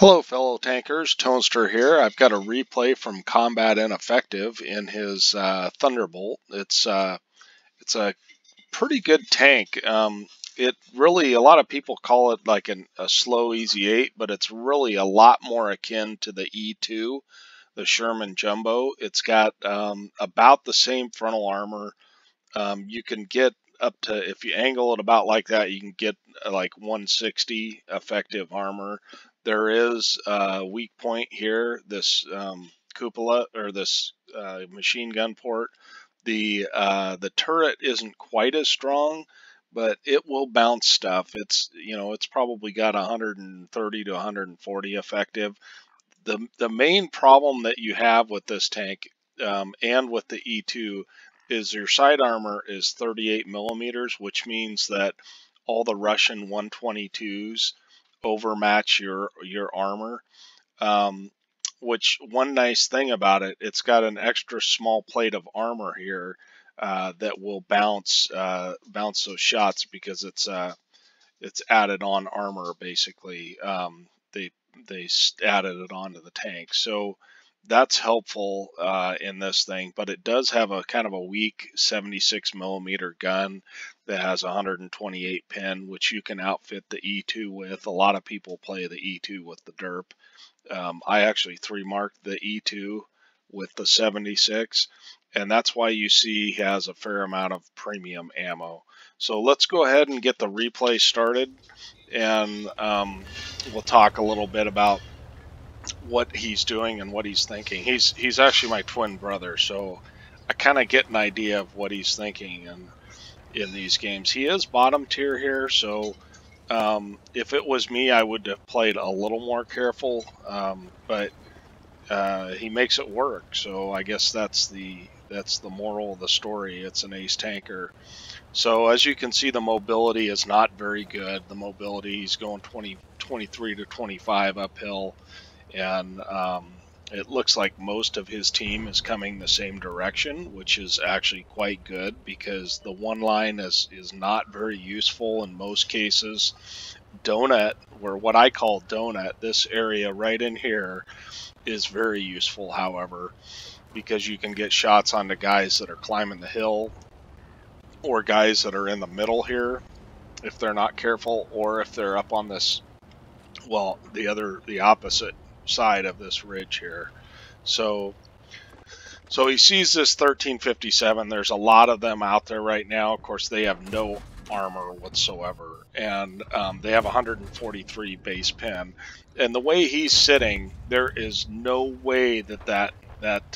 Hello, fellow tankers. Toaster here. I've got a replay from Combatineffective in his Thunderbolt. It's a pretty good tank. It really, a lot of people call it like a slow Easy 8, but it's really a lot more akin to the E2, the Sherman Jumbo. It's got about the same frontal armor. You can get up to, if you angle it about like that, you can get like 160 effective armor. There is a weak point here, this cupola, or this machine gun port. The turret isn't quite as strong, but it will bounce stuff. It's probably got 130 to 140 effective. The main problem that you have with this tank and with the E2 is your side armor is 38 millimeters, which means that all the Russian 122s overmatch your armor. Which one nice thing about it, it's got an extra small plate of armor here that will bounce those shots because it's added on armor basically. They added it onto the tank, so that's helpful in this thing. But it does have a kind of a weak 76 millimeter gun that has 128 pin, which you can outfit the E2 with. A lot of people play the E2 with the derp. I actually 3-marked the E2 with the 76, and that's why you see he has a fair amount of premium ammo. So let's go ahead and get the replay started, and we'll talk a little bit about what he's doing and what he's thinking. He's actually my twin brother, so I kind of get an idea of what he's thinking in these games. He is bottom tier here, so if it was me, I would have played a little more careful, but he makes it work. So I guess that's the moral of the story. It's an ace tanker. So as you can see, the mobility is not very good. The mobility, he's going 23 to 25 uphill, and it looks like most of his team is coming the same direction, which is actually quite good because the one line is not very useful in most cases. Donut, or what I call donut, this area right in here is very useful, however, because you can get shots onto guys that are climbing the hill or guys that are in the middle here if they're not careful, or if they're up on this, well, the opposite side of this ridge here. So he sees this 1357. There's a lot of them out there right now. Of course, they have no armor whatsoever, and they have 143 base pin. And the way he's sitting, there is no way that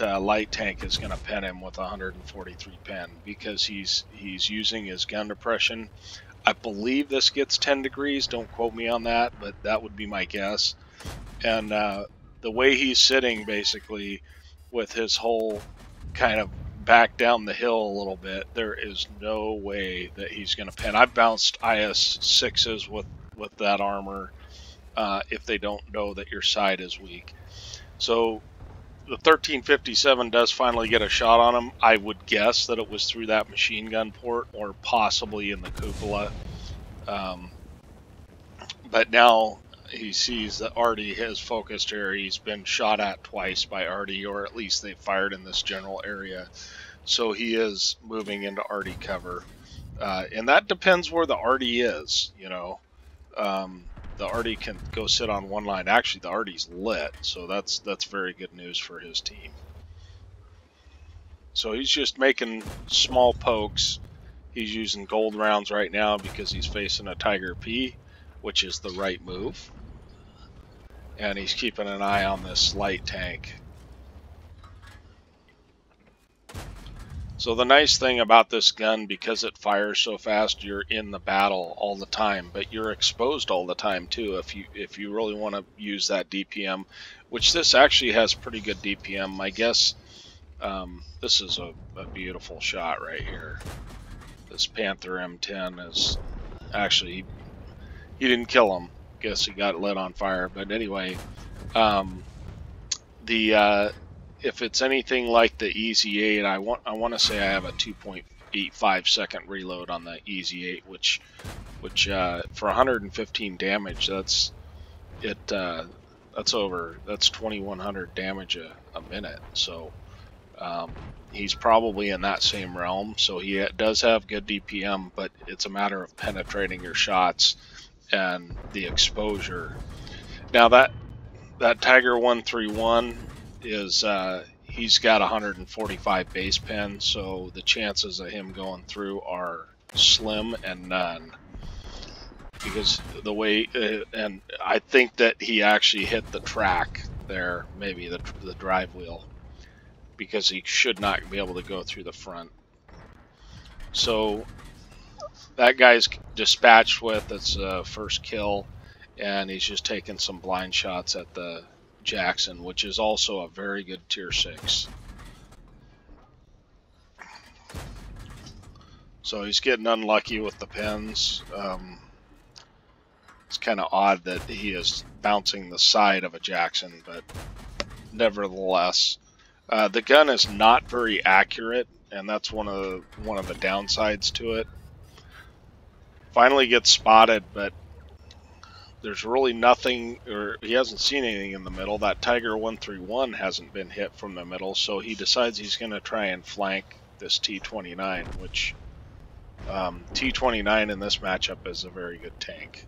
light tank is going to pin him with 143 pin, because he's using his gun depression. I believe this gets 10 degrees. Don't quote me on that, but that would be my guess. And the way he's sitting, basically, with his whole kind of back down the hill a little bit, there is no way that he's going to pin. I've bounced IS-6s with that armor if they don't know that your side is weak. So the 1357 does finally get a shot on him. I would guess that it was through that machine gun port, or possibly in the cupola. But now he sees that Artie has focused here. He's been shot at twice by Artie, or at least they fired in this general area. So he is moving into Artie cover. And that depends where the Artie is, you know. The Artie can go sit on one line. Actually, the Artie's lit, so that's very good news for his team. So he's just making small pokes. He's using gold rounds right now because he's facing a Tiger P, which is the right move. And he's keeping an eye on this light tank. So the nice thing about this gun, because it fires so fast, you're in the battle all the time, but you're exposed all the time too if you really want to use that DPM, which this actually has pretty good DPM. I guess this is a beautiful shot right here. This Panther M10 is actually, he didn't kill him. Guess he got lit on fire, but anyway, if it's anything like the Easy 8, I want to say I have a 2.85 second reload on the Easy 8, which for 115 damage, that's it. that's 2,100 damage a minute. So he's probably in that same realm. So he does have good DPM, but it's a matter of penetrating your shots and the exposure. Now that Tiger 131 is he's got 145 base pen, so the chances of him going through are slim and none. Because the way, and I think that he actually hit the track there, maybe the drive wheel, because he should not be able to go through the front. So that guy's dispatched with. It's first kill, and he's just taking some blind shots at the Jackson, which is also a very good tier 6. So he's getting unlucky with the pins. It's kind of odd that he is bouncing the side of a Jackson, but nevertheless, the gun is not very accurate, and that's one of the downsides to it. Finally gets spotted, but there's really nothing, or he hasn't seen anything in the middle. That Tiger 131 hasn't been hit from the middle, so he decides he's going to try and flank this T29, which T29 in this matchup is a very good tank.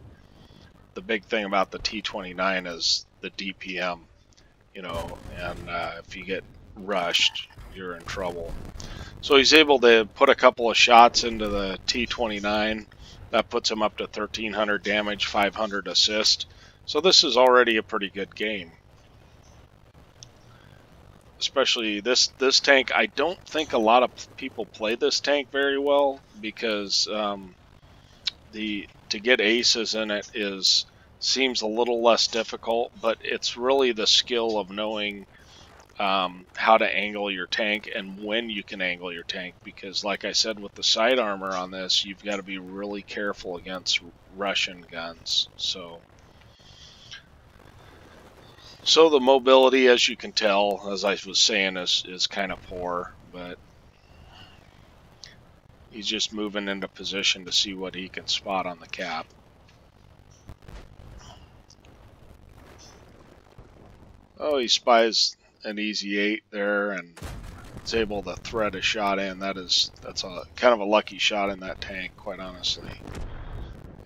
The big thing about the T29 is the DPM, you know, and if you get rushed, you're in trouble. So he's able to put a couple of shots into the T29. That puts him up to 1,300 damage, 500 assist. So this is already a pretty good game. Especially this tank. I don't think a lot of people play this tank very well, because to get aces in it seems a little less difficult, but it's really the skill of knowing how to angle your tank and when you can angle your tank, because like I said, with the side armor on this, you've got to be really careful against Russian guns. So the mobility, as you can tell, as I was saying, is kind of poor, but he's just moving into position to see what he can spot on the cap. Oh, he spies an easy 8 there, and is able to thread a shot in. That's a kind of a lucky shot in that tank, quite honestly.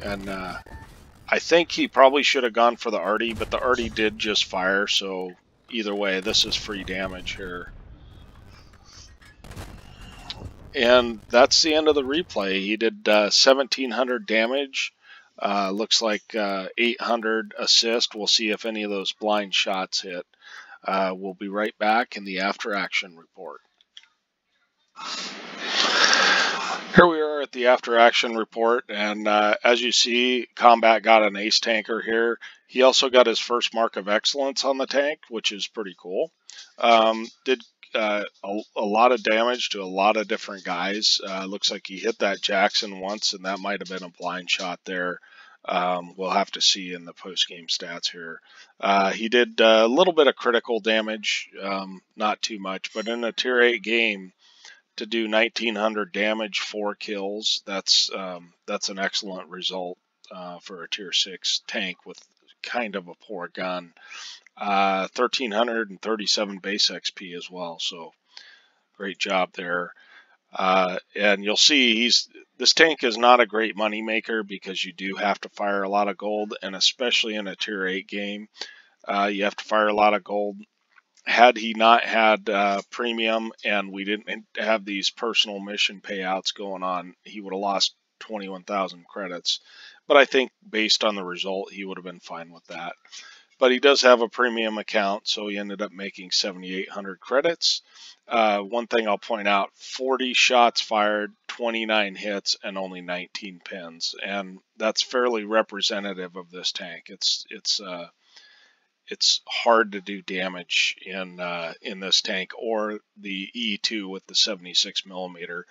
And I think he probably should have gone for the arty, but the arty did just fire, so either way, this is free damage here. And that's the end of the replay. He did 1,700 damage. Looks like 800 assist. We'll see if any of those blind shots hit. We'll be right back in the after action report. Here we are at the after action report, and as you see, Combat got an ace tanker here. He also got his first mark of excellence on the tank, which is pretty cool. Did a lot of damage to a lot of different guys. Looks like he hit that Jackson once, and that might have been a blind shot there. We'll have to see in the post-game stats here. He did a little bit of critical damage, not too much, but in a tier 8 game, to do 1,900 damage, 4 kills, that's an excellent result for a tier 6 tank with kind of a poor gun. 1,337 base XP as well, so great job there. And you'll see this tank is not a great money maker, because you do have to fire a lot of gold, and especially in a tier 8 game, you have to fire a lot of gold. Had he not had premium and we didn't have these personal mission payouts going on, he would have lost 21,000 credits. But I think based on the result, he would have been fine with that. But he does have a premium account, so he ended up making 7,800 credits. One thing I'll point out, 40 shots fired, 29 hits, and only 19 pins. And that's fairly representative of this tank. It's hard to do damage in this tank, or the E2 with the 76 millimeter,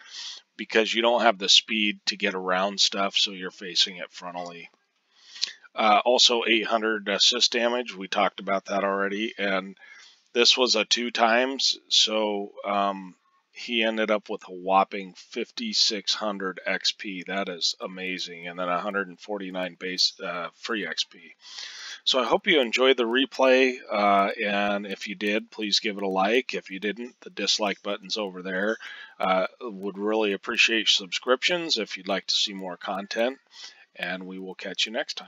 because you don't have the speed to get around stuff, so you're facing it frontally. Also 800 assist damage, we talked about that already, and this was a 2 times, so he ended up with a whopping 5,600 XP. That is amazing, and then 149 base free XP. So I hope you enjoyed the replay, and if you did, please give it a like. If you didn't, the dislike button's over there. Would really appreciate subscriptions if you'd like to see more content, and we will catch you next time.